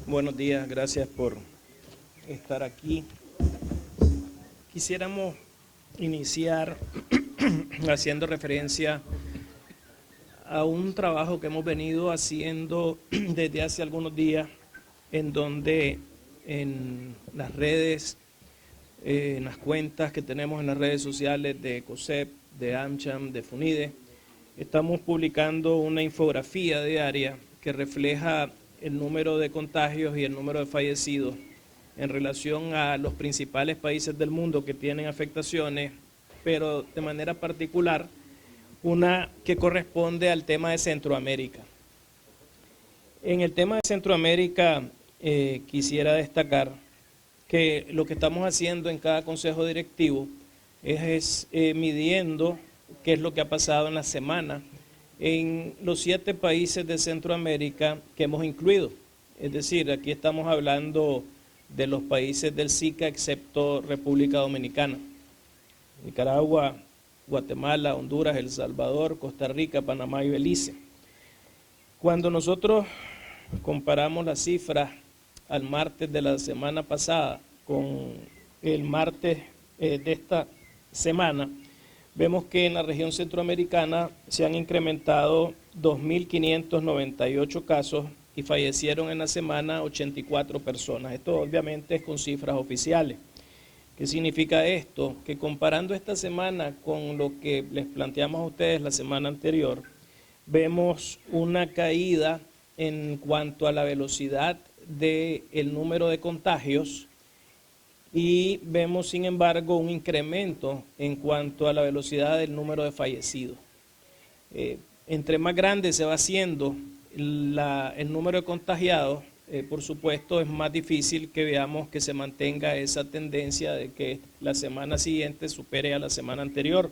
Buenos días, gracias por estar aquí. Quisiéramos iniciar haciendo referencia a un trabajo que hemos venido haciendo desde hace algunos días, en donde en las redes, en las cuentas que tenemos en las redes sociales de COSEP, de AmCham, de FUNIDE, estamos publicando una infografía diaria que refleja el número de contagios y el número de fallecidos en relación a los principales países del mundo que tienen afectaciones, pero de manera particular una que corresponde al tema de Centroamérica. En el tema de Centroamérica quisiera destacar que lo que estamos haciendo en cada consejo directivo es midiendo qué es lo que ha pasado en la semana en los 7 países de Centroamérica que hemos incluido. Es decir, aquí estamos hablando de los países del SICA excepto República Dominicana, Nicaragua, Guatemala, Honduras, El Salvador, Costa Rica, Panamá y Belice. Cuando nosotros comparamos las cifras al martes de la semana pasada con el martes de esta semana, vemos que en la región centroamericana se han incrementado 2.598 casos y fallecieron en la semana 84 personas. Esto obviamente es con cifras oficiales. ¿Qué significa esto? Que comparando esta semana con lo que les planteamos a ustedes la semana anterior, vemos una caída en cuanto a la velocidad del número de contagios y vemos, sin embargo, un incremento en cuanto a la velocidad del número de fallecidos. Entre más grande se va haciendo el número de contagiados, por supuesto, es más difícil que veamos que se mantenga esa tendencia de que la semana siguiente supere a la semana anterior.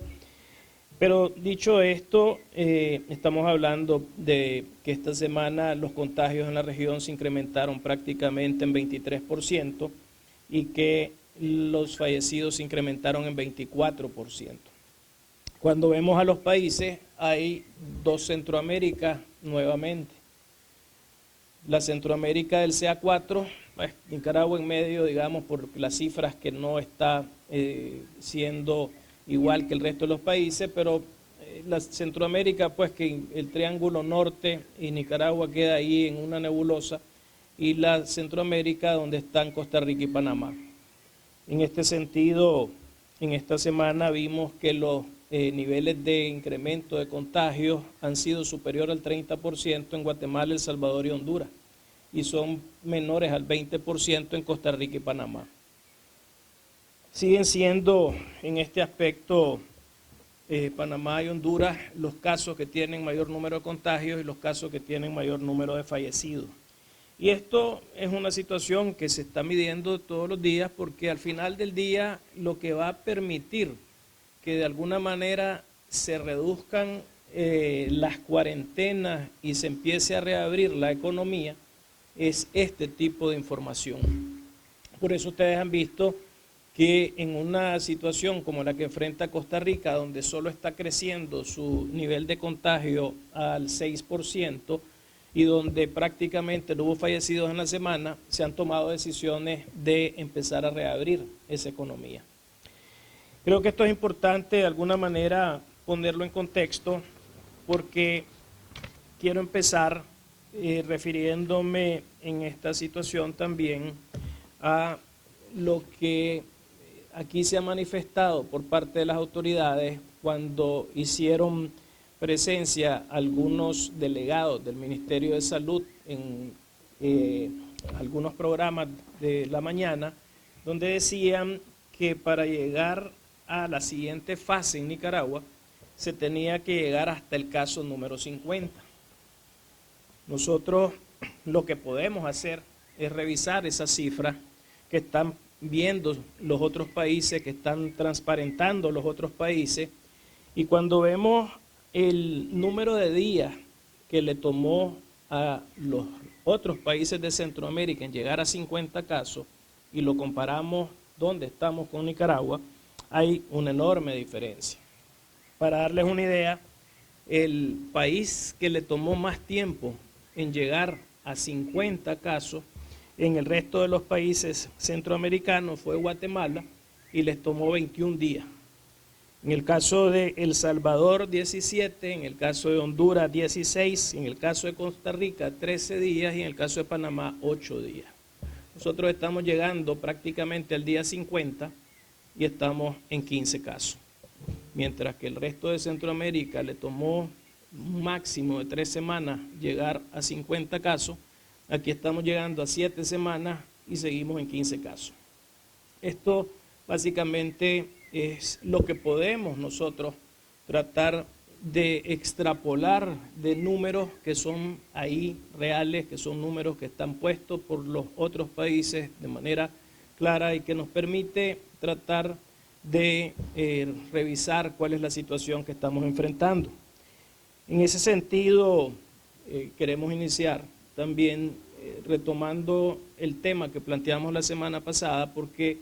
Pero dicho esto, estamos hablando de que esta semana los contagios en la región se incrementaron prácticamente en 23% y que los fallecidos se incrementaron en 24%. Cuando vemos a los países, hay 2 Centroaméricas nuevamente. La Centroamérica del CA4, Nicaragua en medio, digamos, por las cifras que no está siendo igual que el resto de los países, pero la Centroamérica, pues que el triángulo norte y Nicaragua queda ahí en una nebulosa, y la Centroamérica donde están Costa Rica y Panamá. En este sentido, en esta semana vimos que los niveles de incremento de contagios han sido superior al 30% en Guatemala, El Salvador y Honduras, y son menores al 20% en Costa Rica y Panamá. Siguen siendo en este aspecto Panamá y Honduras los casos que tienen mayor número de contagios y los casos que tienen mayor número de fallecidos. Y esto es una situación que se está midiendo todos los días porque al final del día lo que va a permitir que de alguna manera se reduzcan las cuarentenas y se empiece a reabrir la economía es este tipo de información. Por eso ustedes han visto que en una situación como la que enfrenta Costa Rica, donde solo está creciendo su nivel de contagio al 6%, y donde prácticamente no hubo fallecidos en la semana, se han tomado decisiones de empezar a reabrir esa economía. Creo que esto es importante de alguna manera ponerlo en contexto, porque quiero empezar refiriéndome en esta situación también a lo que aquí se ha manifestado por parte de las autoridades cuando hicieron presencia algunos delegados del Ministerio de Salud en algunos programas de la mañana, donde decían que para llegar a la siguiente fase en Nicaragua se tenía que llegar hasta el caso número 50. Nosotros lo que podemos hacer es revisar esas cifras que están viendo los otros países, que están transparentando los otros países, y cuando vemos el número de días que le tomó a los otros países de Centroamérica en llegar a 50 casos y lo comparamos donde estamos con Nicaragua, hay una enorme diferencia. Para darles una idea, el país que le tomó más tiempo en llegar a 50 casos En el resto de los países centroamericanos fue Guatemala y les tomó 21 días. En el caso de El Salvador, 17, en el caso de Honduras, 16, en el caso de Costa Rica, 13 días y en el caso de Panamá, 8 días. Nosotros estamos llegando prácticamente al día 50 y estamos en 15 casos. Mientras que el resto de Centroamérica le tomó un máximo de 3 semanas llegar a 50 casos, aquí estamos llegando a 7 semanas y seguimos en 15 casos. Esto básicamente es lo que podemos nosotros tratar de extrapolar de números que son ahí reales, que son números que están puestos por los otros países de manera clara y que nos permite tratar de revisar cuál es la situación que estamos enfrentando. En ese sentido, queremos iniciar también retomando el tema que planteamos la semana pasada, porque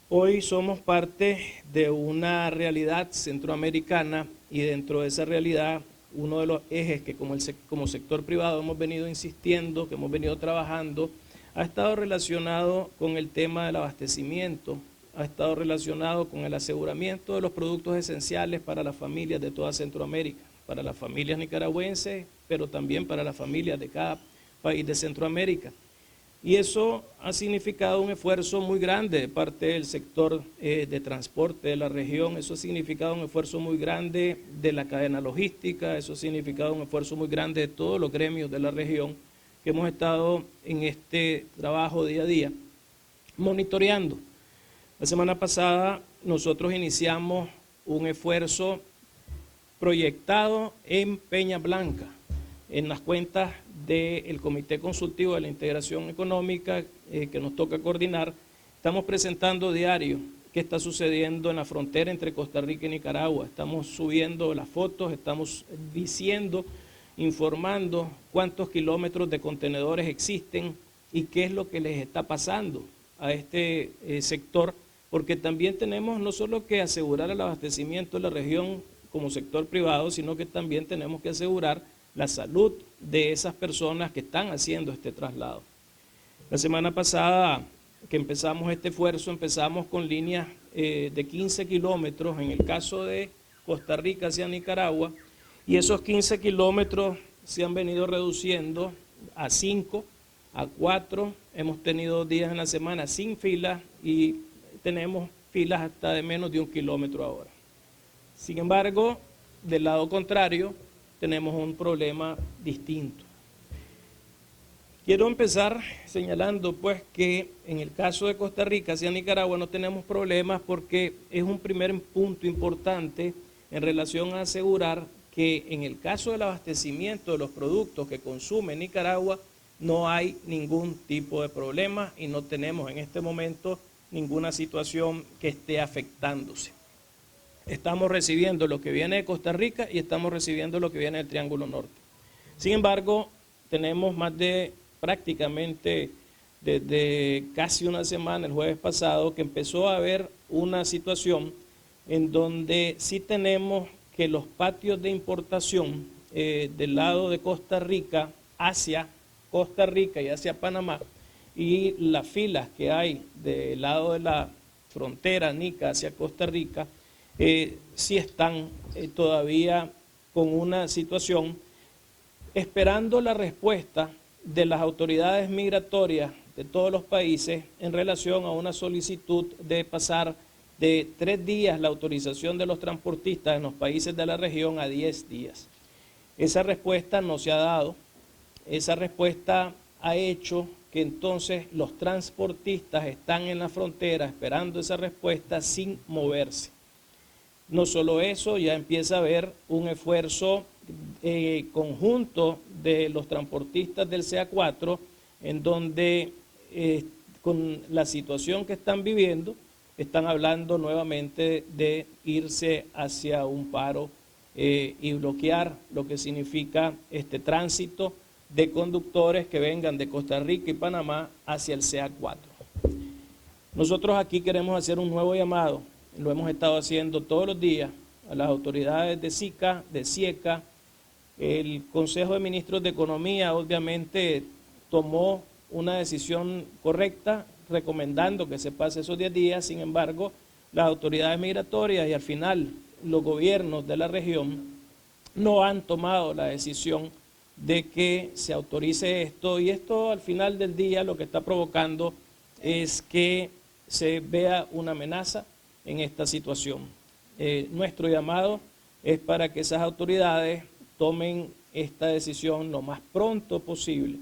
hoy somos parte de una realidad centroamericana y dentro de esa realidad uno de los ejes que como sector privado hemos venido insistiendo, que hemos venido trabajando, ha estado relacionado con el tema del abastecimiento, ha estado relacionado con el aseguramiento de los productos esenciales para las familias de toda Centroamérica, para las familias nicaragüenses, pero también para las familias de cada país de Centroamérica. Y eso ha significado un esfuerzo muy grande de parte del sector de transporte de la región, eso ha significado un esfuerzo muy grande de la cadena logística, eso ha significado un esfuerzo muy grande de todos los gremios de la región que hemos estado en este trabajo día a día monitoreando. La semana pasada nosotros iniciamos un esfuerzo proyectado en Peña Blanca, en las cuentas del Comité Consultivo de la Integración Económica que nos toca coordinar. Estamos presentando diario qué está sucediendo en la frontera entre Costa Rica y Nicaragua. Estamos subiendo las fotos, estamos diciendo, informando cuántos kilómetros de contenedores existen y qué es lo que les está pasando a este sector, porque también tenemos no solo que asegurar el abastecimiento de la región como sector privado, sino que también tenemos que asegurar la salud de esas personas que están haciendo este traslado. La semana pasada que empezamos este esfuerzo, empezamos con líneas de 15 kilómetros en el caso de Costa Rica hacia Nicaragua, y esos 15 kilómetros se han venido reduciendo a 5, a 4, hemos tenido días en la semana sin filas y tenemos filas hasta de menos de 1 kilómetro ahora. Sin embargo, del lado contrario, tenemos un problema distinto. Quiero empezar señalando pues que en el caso de Costa Rica hacia Nicaragua no tenemos problemas porque es un primer punto importante en relación a asegurar que en el caso del abastecimiento de los productos que consume Nicaragua no hay ningún tipo de problema y no tenemos en este momento ninguna situación que esté afectándose. Estamos recibiendo lo que viene de Costa Rica y estamos recibiendo lo que viene del Triángulo Norte. Sin embargo, tenemos más de prácticamente desde casi una semana, el jueves pasado, que empezó a haber una situación en donde sí tenemos que los patios de importación del lado de Costa Rica hacia Costa Rica y hacia Panamá y las filas que hay del lado de la frontera Nica hacia Costa Rica, sí están todavía con una situación esperando la respuesta de las autoridades migratorias de todos los países en relación a una solicitud de pasar de 3 días la autorización de los transportistas en los países de la región a 10 días. Esa respuesta no se ha dado, esa respuesta ha hecho que entonces los transportistas están en la frontera esperando esa respuesta sin moverse. No solo eso, ya empieza a haber un esfuerzo conjunto de los transportistas del CA4, en donde con la situación que están viviendo, están hablando nuevamente de irse hacia un paro y bloquear lo que significa este tránsito de conductores que vengan de Costa Rica y Panamá hacia el CA4. Nosotros aquí queremos hacer un nuevo llamado, lo hemos estado haciendo todos los días, a las autoridades de SICA, de CIECA. El Consejo de Ministros de Economía obviamente tomó una decisión correcta recomendando que se pase esos 10 días. Sin embargo, las autoridades migratorias y al final los gobiernos de la región no han tomado la decisión de que se autorice esto, y esto al final del día lo que está provocando es que se vea una amenaza en esta situación. Nuestro llamado es para que esas autoridades tomen esta decisión lo más pronto posible.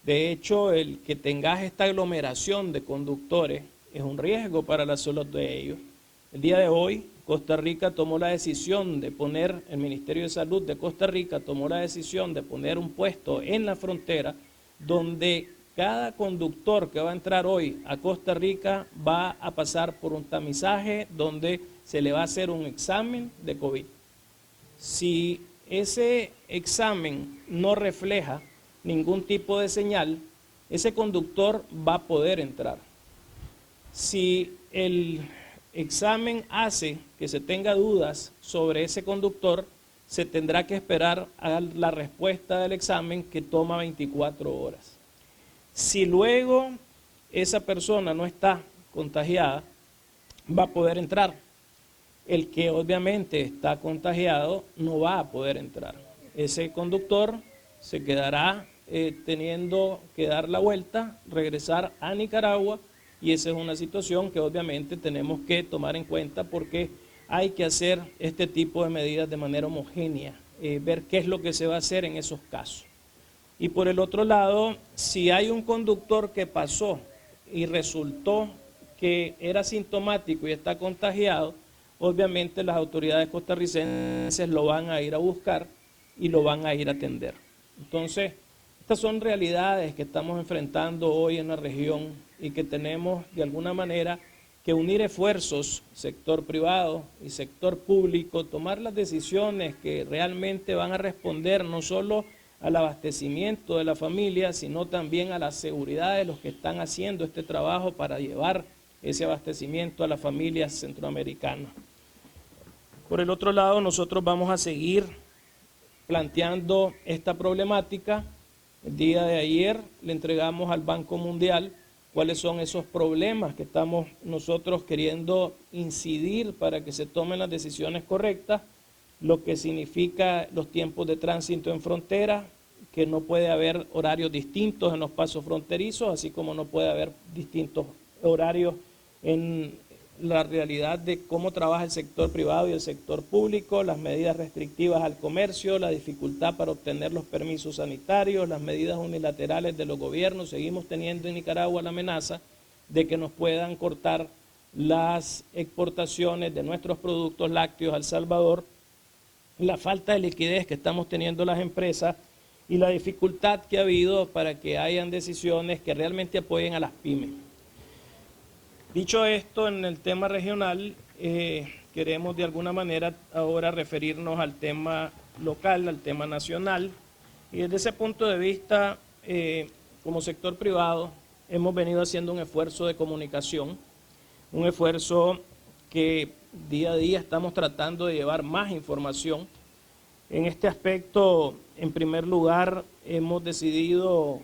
De hecho, el que tengas esta aglomeración de conductores es un riesgo para la salud de ellos. El día de hoy, Costa Rica tomó la decisión de poner, el Ministerio de Salud de Costa Rica tomó la decisión de poner un puesto en la frontera donde cada conductor que va a entrar hoy a Costa Rica va a pasar por un tamizaje donde se le va a hacer un examen de COVID. Si ese examen no refleja ningún tipo de señal, ese conductor va a poder entrar. Si el examen hace que se tenga dudas sobre ese conductor, se tendrá que esperar a la respuesta del examen, que toma 24 horas. Si luego esa persona no está contagiada, va a poder entrar. El que obviamente está contagiado no va a poder entrar. Ese conductor se quedará teniendo que dar la vuelta, regresar a Nicaragua, y esa es una situación que obviamente tenemos que tomar en cuenta, porque hay que hacer este tipo de medidas de manera homogénea, ver qué es lo que se va a hacer en esos casos. Y por el otro lado, si hay un conductor que pasó y resultó que era sintomático y está contagiado, obviamente las autoridades costarricenses lo van a ir a buscar y lo van a ir a atender. Entonces, estas son realidades que estamos enfrentando hoy en la región y que tenemos de alguna manera que unir esfuerzos, sector privado y sector público, tomar las decisiones que realmente van a responder no solo al abastecimiento de la familia, sino también a la seguridad de los que están haciendo este trabajo para llevar ese abastecimiento a las familias centroamericanas. Por el otro lado, nosotros vamos a seguir planteando esta problemática. El día de ayer le entregamos al Banco Mundial cuáles son esos problemas que estamos nosotros queriendo incidir para que se tomen las decisiones correctas, lo que significa los tiempos de tránsito en frontera, que no puede haber horarios distintos en los pasos fronterizos, así como no puede haber distintos horarios en la realidad de cómo trabaja el sector privado y el sector público, las medidas restrictivas al comercio, la dificultad para obtener los permisos sanitarios, las medidas unilaterales de los gobiernos. Seguimos teniendo en Nicaragua la amenaza de que nos puedan cortar las exportaciones de nuestros productos lácteos a El Salvador, la falta de liquidez que estamos teniendo las empresas y la dificultad que ha habido para que hayan decisiones que realmente apoyen a las pymes. Dicho esto, en el tema regional, queremos de alguna manera ahora referirnos al tema local, al tema nacional, y desde ese punto de vista, como sector privado, hemos venido haciendo un esfuerzo de comunicación, un esfuerzo que día a día estamos tratando de llevar más información. En este aspecto, en primer lugar, hemos decidido,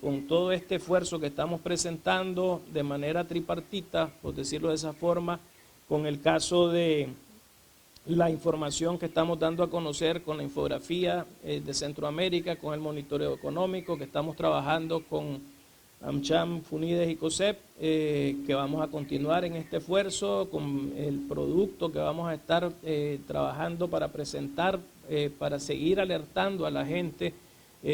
con todo este esfuerzo que estamos presentando de manera tripartita, por decirlo de esa forma, con el caso de la información que estamos dando a conocer con la infografía de Centroamérica, con el monitoreo económico, que estamos trabajando con AmCham, FUNIDES y COSEP, que vamos a continuar en este esfuerzo, con el producto que vamos a estar trabajando para presentar, para seguir alertando a la gente,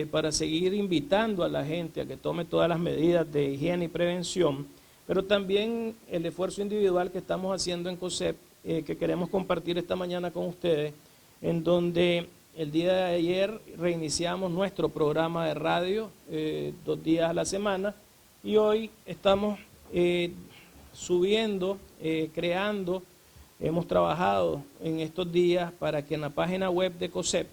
para seguir invitando a la gente a que tome todas las medidas de higiene y prevención, pero también el esfuerzo individual que estamos haciendo en COSEP, que queremos compartir esta mañana con ustedes, en donde el día de ayer reiniciamos nuestro programa de radio 2 días a la semana, y hoy estamos subiendo, creando, hemos trabajado en estos días para que en la página web de COSEP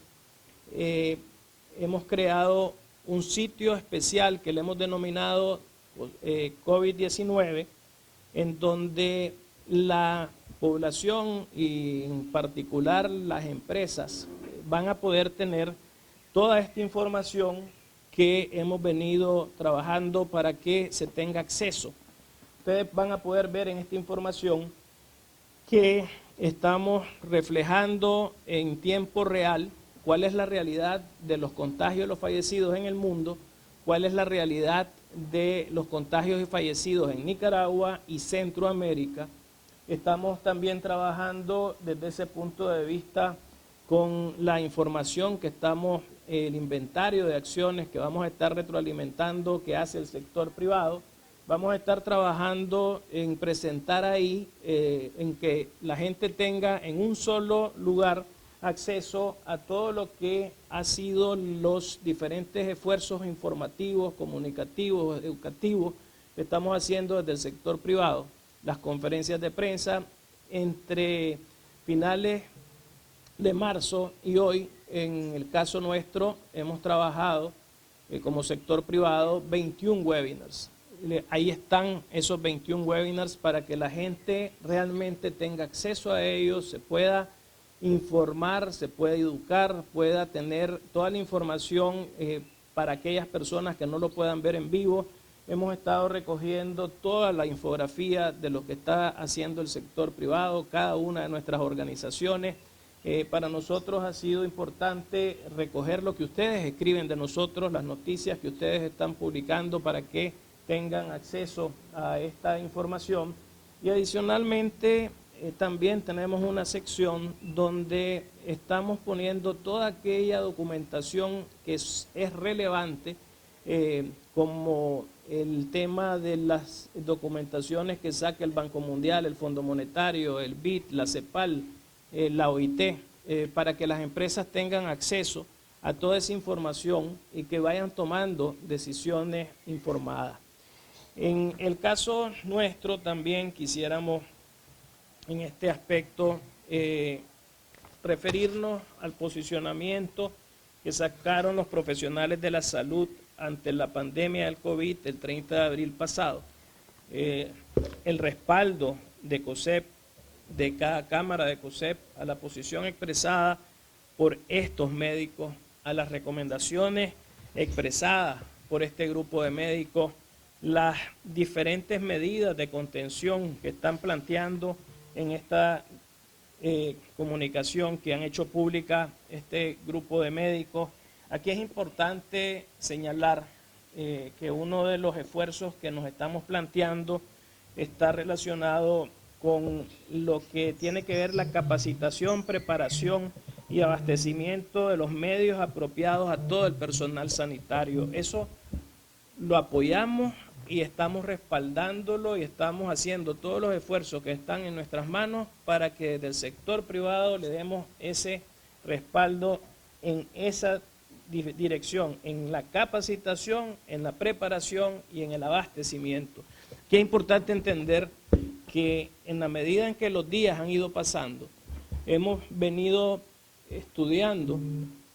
hemos creado un sitio especial que le hemos denominado COVID-19, en donde la población y en particular las empresas van a poder tener toda esta información que hemos venido trabajando para que se tenga acceso. Ustedes van a poder ver en esta información que estamos reflejando en tiempo real cuál es la realidad de los contagios y los fallecidos en el mundo, cuál es la realidad de los contagios y fallecidos en Nicaragua y Centroamérica. Estamos también trabajando desde ese punto de vista con la información que estamos, el inventario de acciones que vamos a estar retroalimentando que hace el sector privado. Vamos a estar trabajando en presentar ahí, en que la gente tenga en un solo lugar acceso a todo lo que ha sido los diferentes esfuerzos informativos, comunicativos, educativos que estamos haciendo desde el sector privado. Las conferencias de prensa entre finales de marzo y hoy, en el caso nuestro, hemos trabajado como sector privado 21 webinars. Ahí están esos 21 webinars para que la gente realmente tenga acceso a ellos, se pueda informar, se pueda educar, pueda tener toda la información para aquellas personas que no lo puedan ver en vivo. Hemos estado recogiendo toda la infografía de lo que está haciendo el sector privado, cada una de nuestras organizaciones. Para nosotros ha sido importante recoger lo que ustedes escriben de nosotros, las noticias que ustedes están publicando para que tengan acceso a esta información. Y adicionalmente también tenemos una sección donde estamos poniendo toda aquella documentación que es relevante, como el tema de las documentaciones que saca el Banco Mundial, el Fondo Monetario, el BID, la CEPAL, la OIT, para que las empresas tengan acceso a toda esa información y que vayan tomando decisiones informadas. En el caso nuestro también quisiéramos en este aspecto referirnos al posicionamiento que sacaron los profesionales de la salud ante la pandemia del COVID el 30 de abril pasado. El respaldo de COSEP, de cada cámara de COSEP, a la posición expresada por estos médicos, a las recomendaciones expresadas por este grupo de médicos, las diferentes medidas de contención que están planteando en esta comunicación que han hecho pública este grupo de médicos. Aquí es importante señalar que uno de los esfuerzos que nos estamos planteando está relacionado con lo que tiene que ver la capacitación, preparación y abastecimiento de los medios apropiados a todo el personal sanitario. Eso lo apoyamos y estamos respaldándolo y estamos haciendo todos los esfuerzos que están en nuestras manos para que desde el sector privado le demos ese respaldo en esa dirección, en la capacitación, en la preparación y en el abastecimiento. Que es importante entender que en la medida en que los días han ido pasando, hemos venido estudiando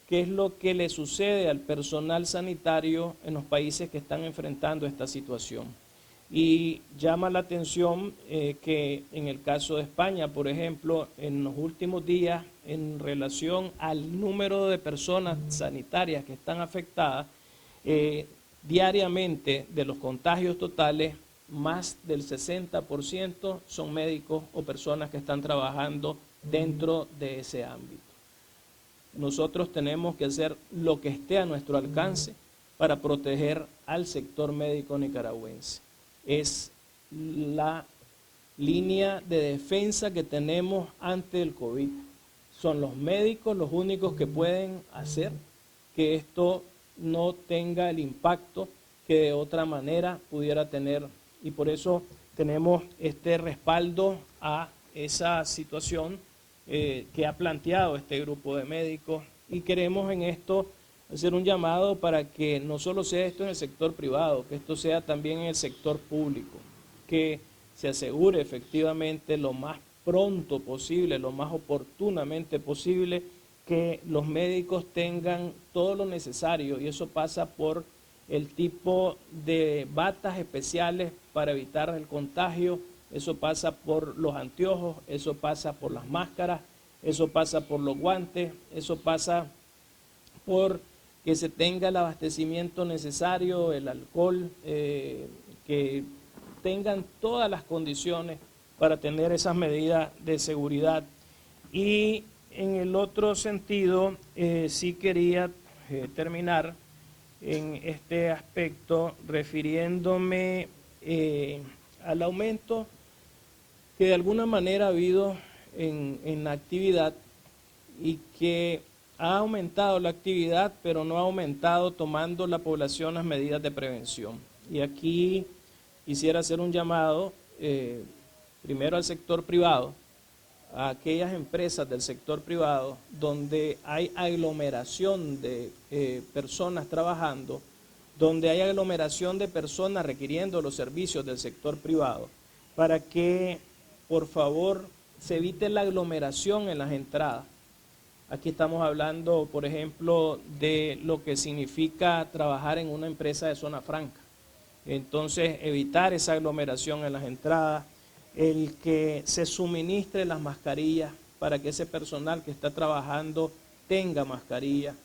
qué es lo que le sucede al personal sanitario en los países que están enfrentando esta situación. Y llama la atención que en el caso de España, por ejemplo, en los últimos días, en relación al número de personas sanitarias que están afectadas, diariamente de los contagios totales, más del 60% son médicos o personas que están trabajando dentro de ese ámbito. Nosotros tenemos que hacer lo que esté a nuestro alcance para proteger al sector médico nicaragüense. Es la línea de defensa que tenemos ante el COVID. Son los médicos los únicos que pueden hacer que esto no tenga el impacto que de otra manera pudiera tener. Y por eso tenemos este respaldo a esa situación que ha planteado este grupo de médicos, y queremos en esto hacer un llamado para que no solo sea esto en el sector privado, que esto sea también en el sector público, que se asegure efectivamente lo más pronto posible, lo más oportunamente posible, que los médicos tengan todo lo necesario, y eso pasa por el tipo de batas especiales para evitar el contagio. Eso pasa por los anteojos, eso pasa por las máscaras, eso pasa por los guantes, eso pasa por que se tenga el abastecimiento necesario, el alcohol, que tengan todas las condiciones para tener esas medidas de seguridad. Y en el otro sentido, sí quería terminar en este aspecto refiriéndome al aumento que de alguna manera ha habido en la actividad y que ha aumentado la actividad, pero no ha aumentado tomando la población las medidas de prevención. Y aquí quisiera hacer un llamado primero al sector privado, a aquellas empresas del sector privado donde hay aglomeración de personas trabajando, donde hay aglomeración de personas requiriendo los servicios del sector privado, para que por favor se evite la aglomeración en las entradas. Aquí estamos hablando, por ejemplo, de lo que significa trabajar en una empresa de zona franca. Entonces, evitar esa aglomeración en las entradas, el que se suministre las mascarillas para que ese personal que está trabajando tenga mascarilla.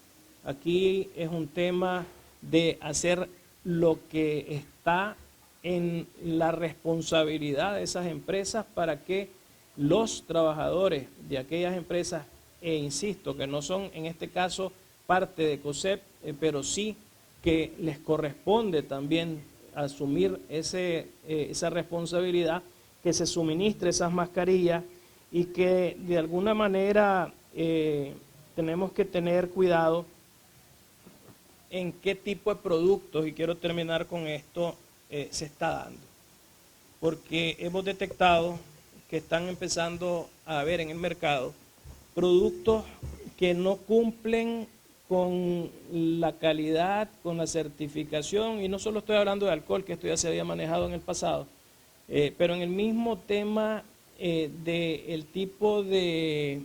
Aquí es un tema de hacer lo que está en la responsabilidad de esas empresas para que los trabajadores de aquellas empresas, e insisto, que no son en este caso parte de COSEP, pero sí que les corresponde también asumir esa responsabilidad, que se suministre esas mascarillas y que de alguna manera tenemos que tener cuidado en qué tipo de productos, y quiero terminar con esto, se está dando. Porque hemos detectado que están empezando a haber en el mercado productos que no cumplen con la calidad, con la certificación, y no solo estoy hablando de alcohol, que esto ya se había manejado en el pasado, pero en el mismo tema del tipo de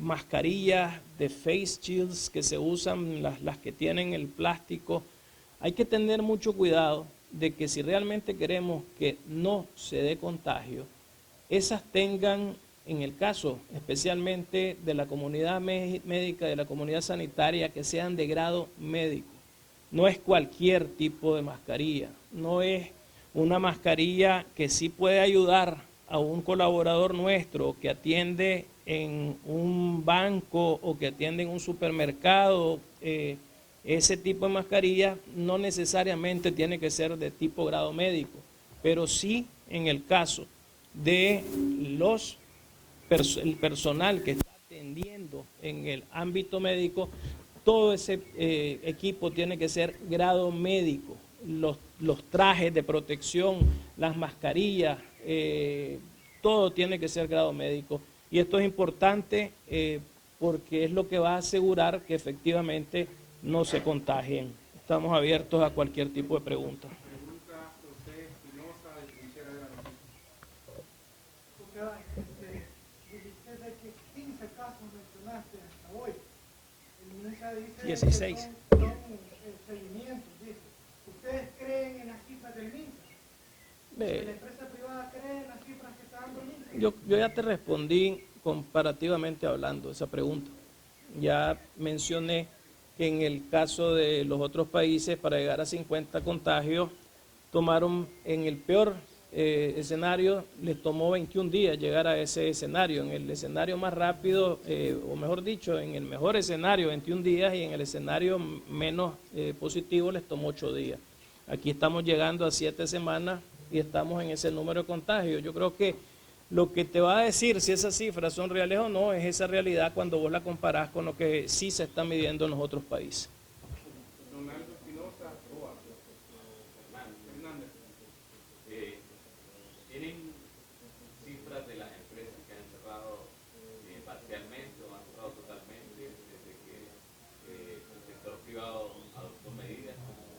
mascarillas, de face shields que se usan, las que tienen el plástico, hay que tener mucho cuidado de que si realmente queremos que no se dé contagio, esas tengan, en el caso especialmente de la comunidad médica, de la comunidad sanitaria, que sean de grado médico. No es cualquier tipo de mascarilla, no es una mascarilla que sí puede ayudar a un colaborador nuestro que atiende en un banco o que atiende en un supermercado. Ese tipo de mascarilla no necesariamente tiene que ser de tipo grado médico, pero sí en el caso de el personal que está atendiendo en el ámbito médico, todo ese equipo tiene que ser grado médico. Los trajes de protección, las mascarillas, todo tiene que ser grado médico. Y esto es importante porque es lo que va a asegurar que efectivamente no se contagien. Estamos abiertos a cualquier tipo de pregunta. Desde que 15 casos mencionaste hasta hoy, el MINSA dice 16. Que son seguimientos, dice. ¿Ustedes creen en las cifras del MINSA? ¿La empresa privada cree en las cifras que está dando el MINSA? Yo ya te respondí comparativamente hablando esa pregunta. Ya mencioné que en el caso de los otros países, para llegar a 50 contagios, tomaron en el peor escenario, les tomó 21 días llegar a ese escenario. En el escenario más rápido, o mejor dicho, en el mejor escenario, 21 días, y en el escenario menos positivo les tomó 8 días. Aquí estamos llegando a 7 semanas y estamos en ese número de contagios. Yo creo que lo que te va a decir si esas cifras son reales o no es esa realidad cuando vos la comparás con lo que sí se está midiendo en los otros países. ¿Tienen cifras de las empresas que han cerrado parcialmente o han cerrado totalmente desde que el sector privado adoptó medidas como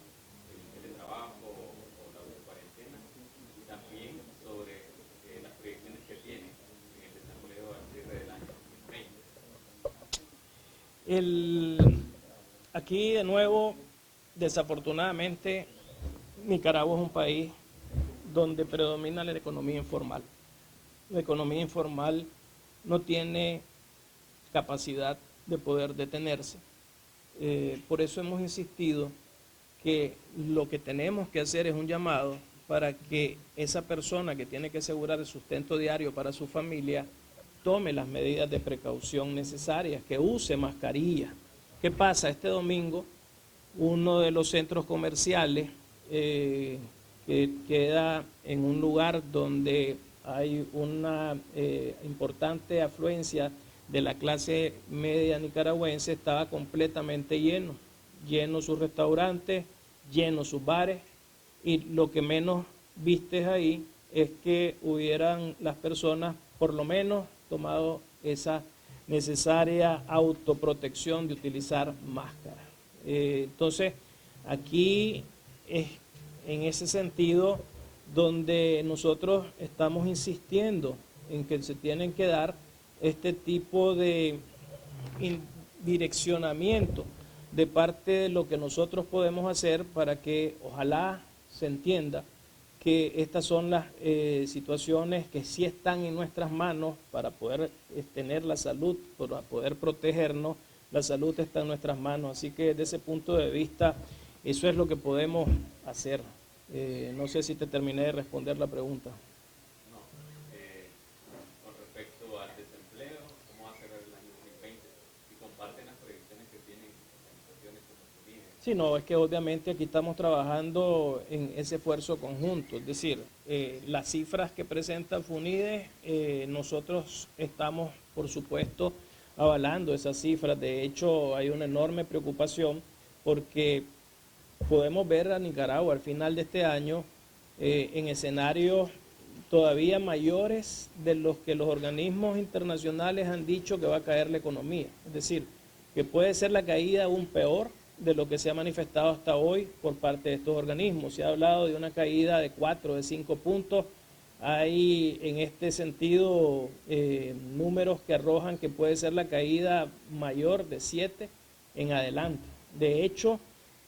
el teletrabajo o la cuarentena? Y también sobre las proyecciones que tienen en el desempleo al cierre del año 2020. Aquí de nuevo, desafortunadamente, Nicaragua es un país donde predomina la economía informal. La economía informal no tiene capacidad de poder detenerse. Por eso hemos insistido que lo que tenemos que hacer es un llamado para que esa persona que tiene que asegurar el sustento diario para su familia tome las medidas de precaución necesarias, que use mascarilla. ¿Qué pasa? Este domingo, uno de los centros comerciales que queda en un lugar donde hay una importante afluencia de la clase media nicaragüense, estaba completamente lleno sus restaurantes, llenos sus bares, y lo que menos vistes ahí es que hubieran las personas por lo menos tomado esa necesaria autoprotección de utilizar máscara. Entonces, aquí es en ese sentido donde nosotros estamos insistiendo en que se tienen que dar este tipo de direccionamiento de parte de lo que nosotros podemos hacer para que ojalá se entienda que estas son las situaciones que sí están en nuestras manos para poder tener la salud, para poder protegernos. La salud está en nuestras manos, así que desde ese punto de vista eso es lo que podemos hacer. No sé si te terminé de responder la pregunta. No. Con respecto al desempleo, ¿cómo va a ser el año 2020? Y comparten las proyecciones que tienen organizaciones como FUNIDE. Sí, no, es que obviamente aquí estamos trabajando en ese esfuerzo conjunto, es decir, las cifras que presenta FUNIDE, nosotros estamos, por supuesto, avalando esas cifras. De hecho, hay una enorme preocupación porque podemos ver a Nicaragua al final de este año en escenarios todavía mayores de los que los organismos internacionales han dicho que va a caer la economía. Es decir, que puede ser la caída aún peor de lo que se ha manifestado hasta hoy por parte de estos organismos. Se ha hablado de una caída de 4, de 5 puntos. Hay en este sentido números que arrojan que puede ser la caída mayor de 7 en adelante. De hecho,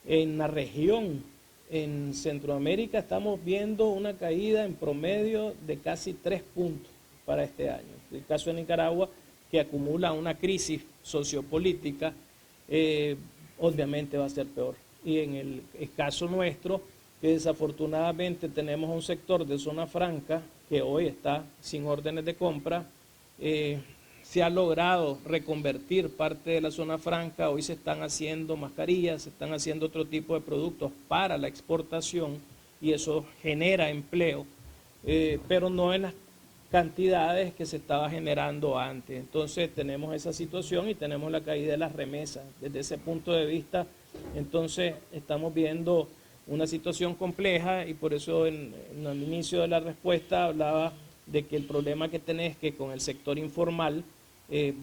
en la región, en Centroamérica, estamos viendo una caída en promedio de casi 3 puntos para este año. El caso de Nicaragua, que acumula una crisis sociopolítica, obviamente va a ser peor. Y en el caso nuestro, que desafortunadamente tenemos un sector de zona franca que hoy está sin órdenes de compra, se ha logrado reconvertir parte de la zona franca, hoy se están haciendo mascarillas, se están haciendo otro tipo de productos para la exportación y eso genera empleo, pero no en las cantidades que se estaba generando antes. Entonces tenemos esa situación y tenemos la caída de las remesas. Desde ese punto de vista, entonces estamos viendo una situación compleja y por eso en el inicio de la respuesta hablaba de que el problema que tenés que con el sector informal,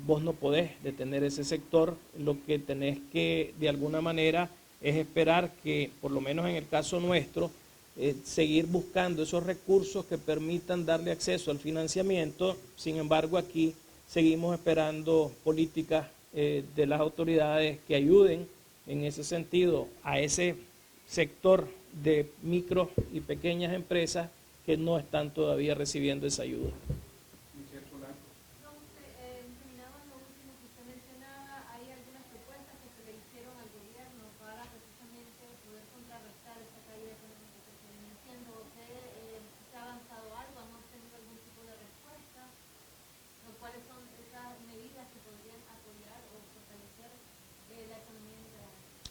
vos no podés detener ese sector, lo que tenés que de alguna manera es esperar que, por lo menos en el caso nuestro, seguir buscando esos recursos que permitan darle acceso al financiamiento. Sin embargo, aquí seguimos esperando políticas de las autoridades que ayuden en ese sentido a ese sector de micro y pequeñas empresas que no están todavía recibiendo esa ayuda.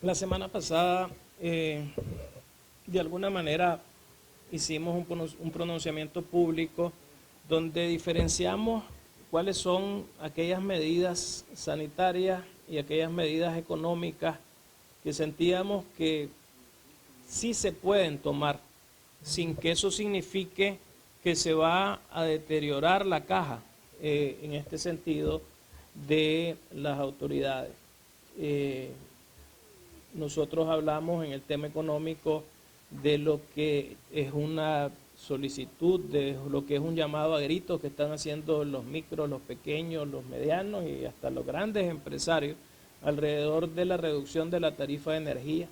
La semana pasada, de alguna manera, hicimos un pronunciamiento público donde diferenciamos cuáles son aquellas medidas sanitarias y aquellas medidas económicas que sentíamos que sí se pueden tomar, sin que eso signifique que se va a deteriorar la caja, en este sentido, de las autoridades. Nosotros hablamos en el tema económico de lo que es una solicitud, de lo que es un llamado a gritos que están haciendo los micros, los pequeños, los medianos y hasta los grandes empresarios alrededor de la reducción de la tarifa de energía.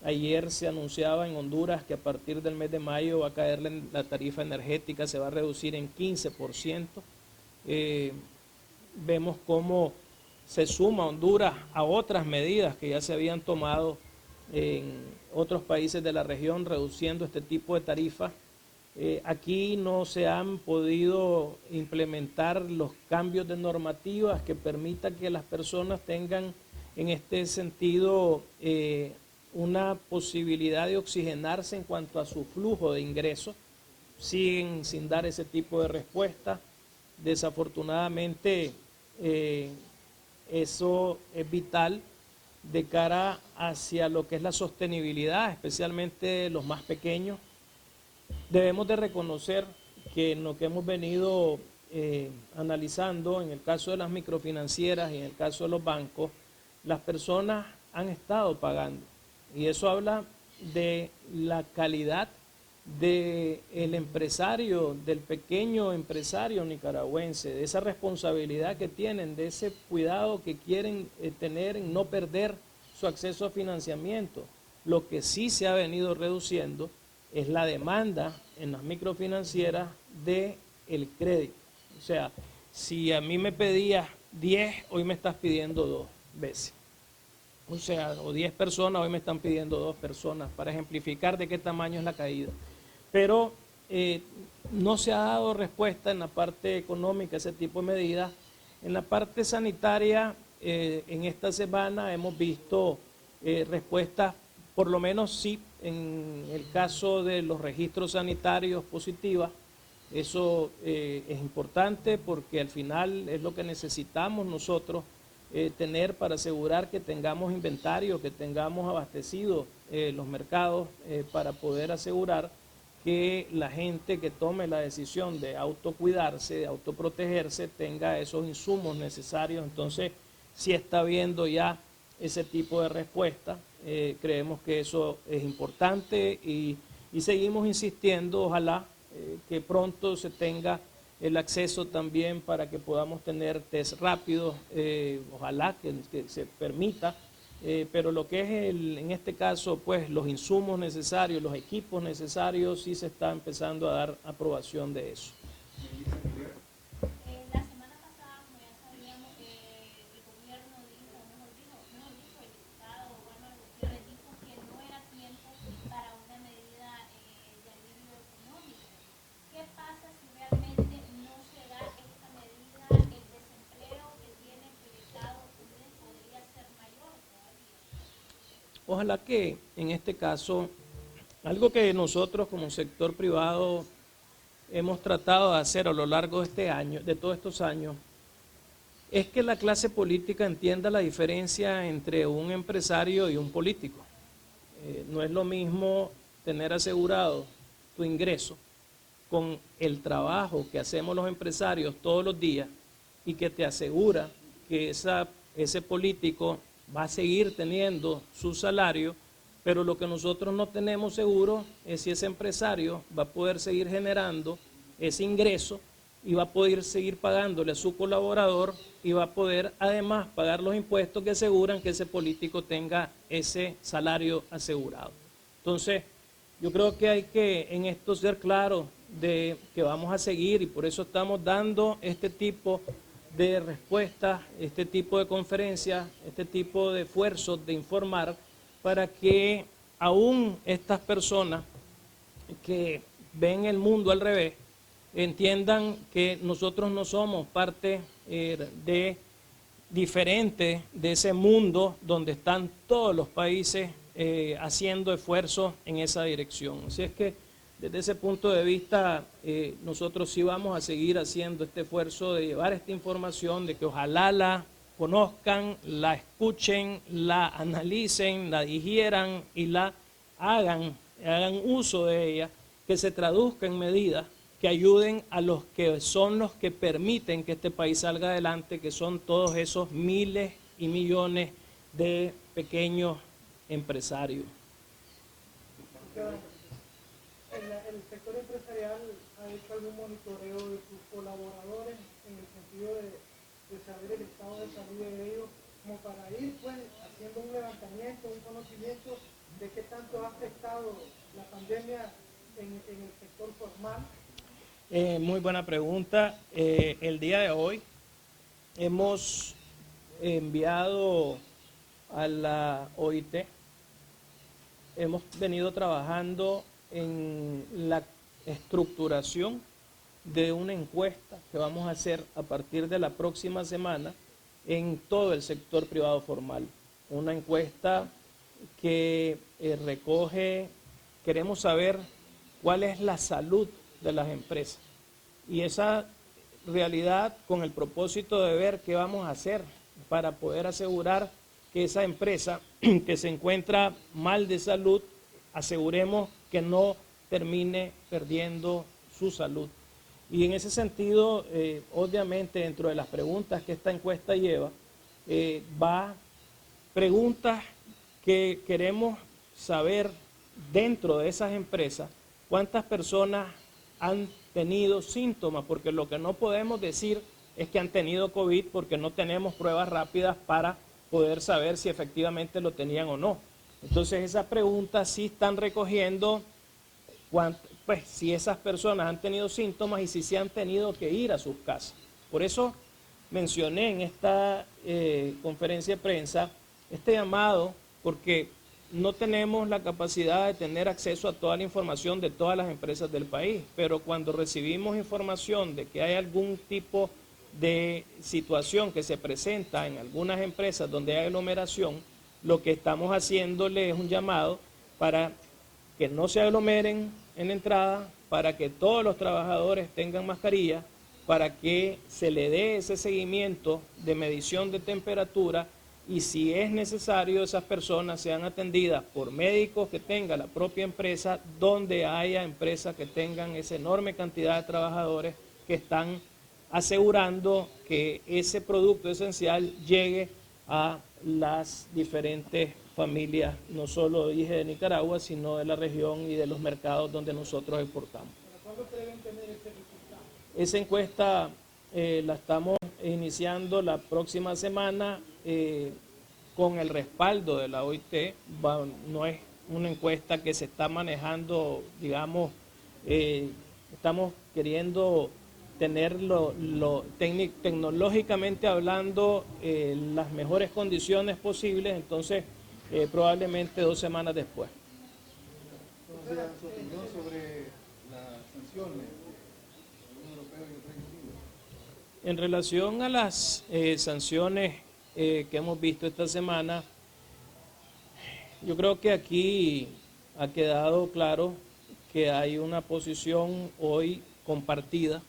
Ayer se anunciaba en Honduras que a partir del mes de mayo va a caer la tarifa energética, se va a reducir en 15%. Vemos cómo se suma Honduras a otras medidas que ya se habían tomado en otros países de la región, reduciendo este tipo de tarifas. Aquí no se han podido implementar los cambios de normativas que permitan que las personas tengan en este sentido una posibilidad de oxigenarse en cuanto a su flujo de ingresos. Siguen sin dar ese tipo de respuesta. Desafortunadamente eso es vital de cara hacia lo que es la sostenibilidad, especialmente los más pequeños. Debemos de reconocer que en lo que hemos venido analizando, en el caso de las microfinancieras y en el caso de los bancos, las personas han estado pagando. Y eso habla de la calidad del empresario, del pequeño empresario nicaragüense, de esa responsabilidad que tienen, de ese cuidado que quieren tener en no perder su acceso a financiamiento. Lo que sí se ha venido reduciendo es la demanda en las microfinancieras del crédito. O sea, si a mí me pedías 10, hoy me estás pidiendo 2 veces. O sea, o 10 personas, hoy me están pidiendo 2 personas, para ejemplificar de qué tamaño es la caída. Pero no se ha dado respuesta en la parte económica a ese tipo de medidas. En la parte sanitaria, en esta semana hemos visto respuestas, por lo menos sí, en el caso de los registros sanitarios positivas. Eso es importante porque al final es lo que necesitamos nosotros tener para asegurar que tengamos inventario, que tengamos abastecidos los mercados para poder asegurar que la gente que tome la decisión de autocuidarse, de autoprotegerse, tenga esos insumos necesarios. Entonces, si está habiendo ya ese tipo de respuesta, creemos que eso es importante y seguimos insistiendo, ojalá que pronto se tenga el acceso también para que podamos tener test rápidos, ojalá que se permita, pero lo que es en este caso, pues los insumos necesarios, los equipos necesarios, sí se está empezando a dar aprobación de eso. La semana pasada, como ya sabíamos, el gobierno dijo, mejor dicho, el diputado Walmar Gutiérrez dijo que no era tiempo para una medida de alivio económico. ¿Qué pasa si realmente no se da esta medida? El desempleo que tiene proyectado podría ser mayor todavía. Ojalá que en este caso, algo que nosotros como sector privado hemos tratado de hacer a lo largo de este año, de todos estos años, es que la clase política entienda la diferencia entre un empresario y un político. No es lo mismo tener asegurado tu ingreso con el trabajo que hacemos los empresarios todos los días y que te asegura que ese político va a seguir teniendo su salario, pero lo que nosotros no tenemos seguro es si ese empresario va a poder seguir generando ese ingreso y va a poder seguir pagándole a su colaborador y va a poder además pagar los impuestos que aseguran que ese político tenga ese salario asegurado. Entonces, yo creo que hay que en esto ser claros de que vamos a seguir y por eso estamos dando este tipo de respuestas, este tipo de conferencias, este tipo de esfuerzos de informar para que aún estas personas que ven el mundo al revés entiendan que nosotros no somos parte de diferente de ese mundo donde están todos los países haciendo esfuerzos en esa dirección. Así es que desde ese punto de vista nosotros sí vamos a seguir haciendo este esfuerzo de llevar esta información, de que ojalá la conozcan, la escuchen, la analicen, la digieran y la hagan uso de ella, que se traduzca en medidas que ayuden a los que son los que permiten que este país salga adelante, que son todos esos miles y millones de pequeños empresarios. ¿El sector empresarial ha hecho algún monitoreo de sus colaboradores en el sentido de saber el estado de salud de ellos, como para ir pues haciendo un levantamiento, un conocimiento de qué tanto ha afectado la pandemia en el sector formal? Muy buena pregunta. El día de hoy hemos enviado a la OIT, hemos venido trabajando en la estructuración de una encuesta que vamos a hacer a partir de la próxima semana en todo el sector privado formal. Una encuesta que recoge, queremos saber cuál es la salud de las empresas. Y esa realidad con el propósito de ver qué vamos a hacer para poder asegurar que esa empresa que se encuentra mal de salud, aseguremos que no termine perdiendo su salud. Y en ese sentido, obviamente, dentro de las preguntas que esta encuesta lleva, va preguntas que queremos saber dentro de esas empresas, cuántas personas han tenido síntomas, porque lo que no podemos decir es que han tenido COVID porque no tenemos pruebas rápidas para poder saber si efectivamente lo tenían o no. Entonces esas preguntas sí están recogiendo pues, si esas personas han tenido síntomas y si se han tenido que ir a sus casas. Por eso mencioné en esta conferencia de prensa este llamado, porque no tenemos la capacidad de tener acceso a toda la información de todas las empresas del país, pero cuando recibimos información de que hay algún tipo de situación que se presenta en algunas empresas donde hay aglomeración, lo que estamos haciéndole es un llamado para que no se aglomeren en la entrada, para que todos los trabajadores tengan mascarilla, para que se le dé ese seguimiento de medición de temperatura y si es necesario esas personas sean atendidas por médicos que tenga la propia empresa, donde haya empresas que tengan esa enorme cantidad de trabajadores que están asegurando que ese producto esencial llegue a las diferentes familias, no solo dije de Nicaragua, sino de la región y de los mercados donde nosotros exportamos. ¿Cuándo deben tener este resultado? Esa encuesta la estamos iniciando la próxima semana con el respaldo de la OIT. No es una encuesta que se está manejando, digamos, estamos queriendo tener tecnológicamente hablando las mejores condiciones posibles, entonces probablemente 2 semanas después. Entonces, su opinión sobre las sanciones de la Unión Europea y el Reino Unido. En relación a las sanciones que hemos visto esta semana, yo creo que aquí ha quedado claro que hay una posición hoy compartida.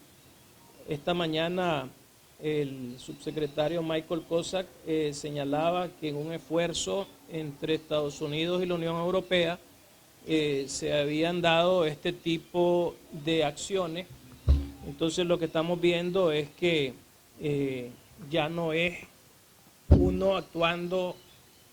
Esta mañana el subsecretario Michael Kosak señalaba que en un esfuerzo entre Estados Unidos y la Unión Europea se habían dado este tipo de acciones. Entonces lo que estamos viendo es que ya no es uno actuando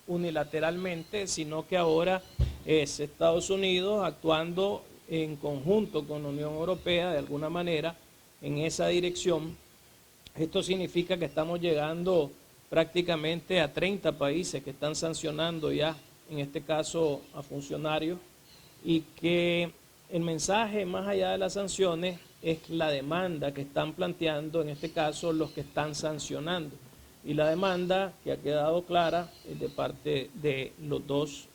unilateralmente, sino que ahora es Estados Unidos actuando en conjunto con la Unión Europea de alguna manera en esa dirección. Esto significa que estamos llegando prácticamente a 30 países que están sancionando ya, en este caso a funcionarios, y que el mensaje más allá de las sanciones es la demanda que están planteando, en este caso los que están sancionando. Y la demanda que ha quedado clara de parte de los dos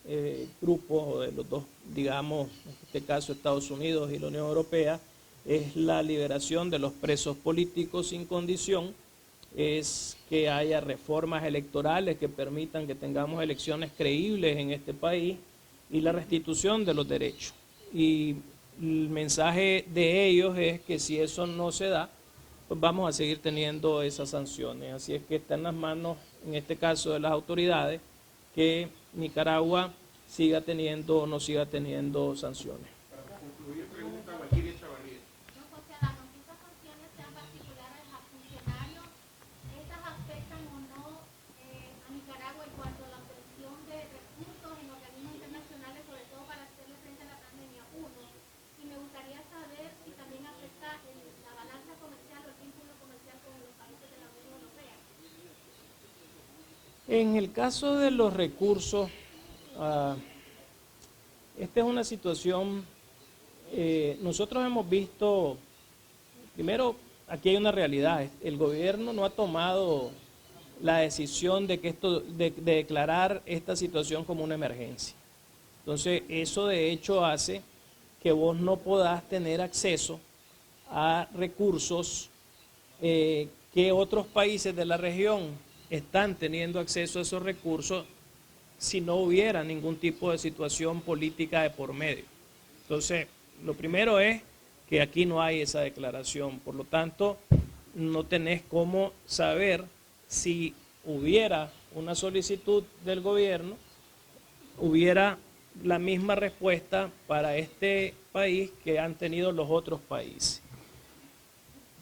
grupos, o de los dos, digamos, en este caso Estados Unidos y la Unión Europea, es la liberación de los presos políticos sin condición, es que haya reformas electorales que permitan que tengamos elecciones creíbles en este país y la restitución de los derechos. Y el mensaje de ellos es que si eso no se da, pues vamos a seguir teniendo esas sanciones. Así es que está en las manos, en este caso de las autoridades, que Nicaragua siga teniendo o no siga teniendo sanciones. Para concluir, pregunta Valquiria Chavarría. No, José Adamo, si esas sanciones sean particulares a funcionarios, ¿estas afectan o no a Nicaragua en cuanto a la obtención de recursos en organismos internacionales, sobre todo para hacerle frente a la pandemia? Uno, y me gustaría saber si también afecta la balanza comercial o el vínculo comercial con los países de la Unión Europea. En el caso de los recursos, esta es una situación, nosotros hemos visto, primero, aquí hay una realidad, el gobierno no ha tomado la decisión de declarar esta situación como una emergencia. Entonces, eso de hecho hace que vos no podás tener acceso a recursos que otros países de la región están teniendo acceso a esos recursos si no hubiera ningún tipo de situación política de por medio. Entonces, lo primero es que aquí no hay esa declaración, por lo tanto, no tenés cómo saber si hubiera una solicitud del gobierno, hubiera la misma respuesta para este país que han tenido los otros países.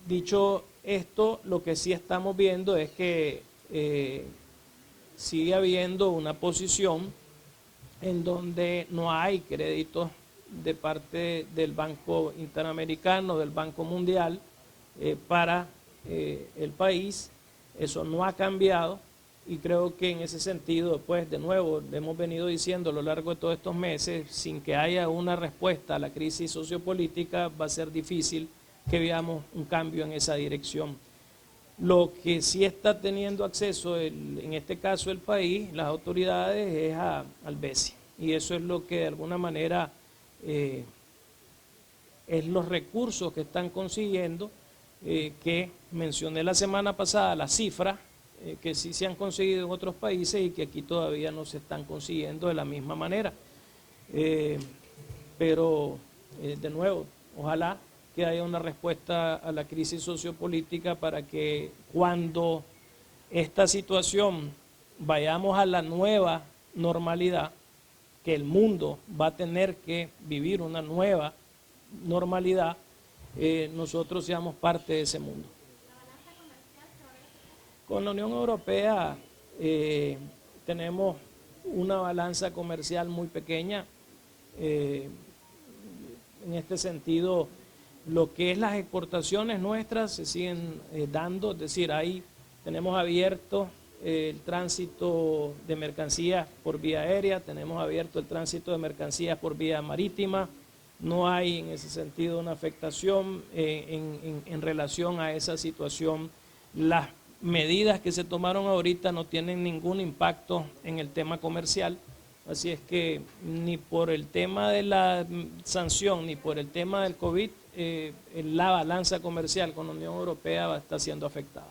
Dicho esto, lo que sí estamos viendo es que sigue habiendo una posición en donde no hay créditos de parte del Banco Interamericano, del Banco Mundial, para el país. Eso no ha cambiado y creo que en ese sentido, pues de nuevo, hemos venido diciendo a lo largo de todos estos meses, sin que haya una respuesta a la crisis sociopolítica, va a ser difícil que veamos un cambio en esa dirección. Lo que sí está teniendo acceso, en este caso el país, las autoridades, es al BESI. Y eso es lo que de alguna manera es los recursos que están consiguiendo, que mencioné la semana pasada, las cifras que sí se han conseguido en otros países y que aquí todavía no se están consiguiendo de la misma manera. Pero, de nuevo, ojalá que haya una respuesta a la crisis sociopolítica para que cuando esta situación vayamos a la nueva normalidad, que el mundo va a tener que vivir una nueva normalidad, nosotros seamos parte de ese mundo. Con la Unión Europea tenemos una balanza comercial muy pequeña. En este sentido, lo que es las exportaciones nuestras se siguen dando, es decir, ahí tenemos abierto el tránsito de mercancías por vía aérea, tenemos abierto el tránsito de mercancías por vía marítima, no hay en ese sentido una afectación en relación a esa situación. Las medidas que se tomaron ahorita no tienen ningún impacto en el tema comercial, así es que ni por el tema de la sanción ni por el tema del COVID, la balanza comercial con la Unión Europea está siendo afectada.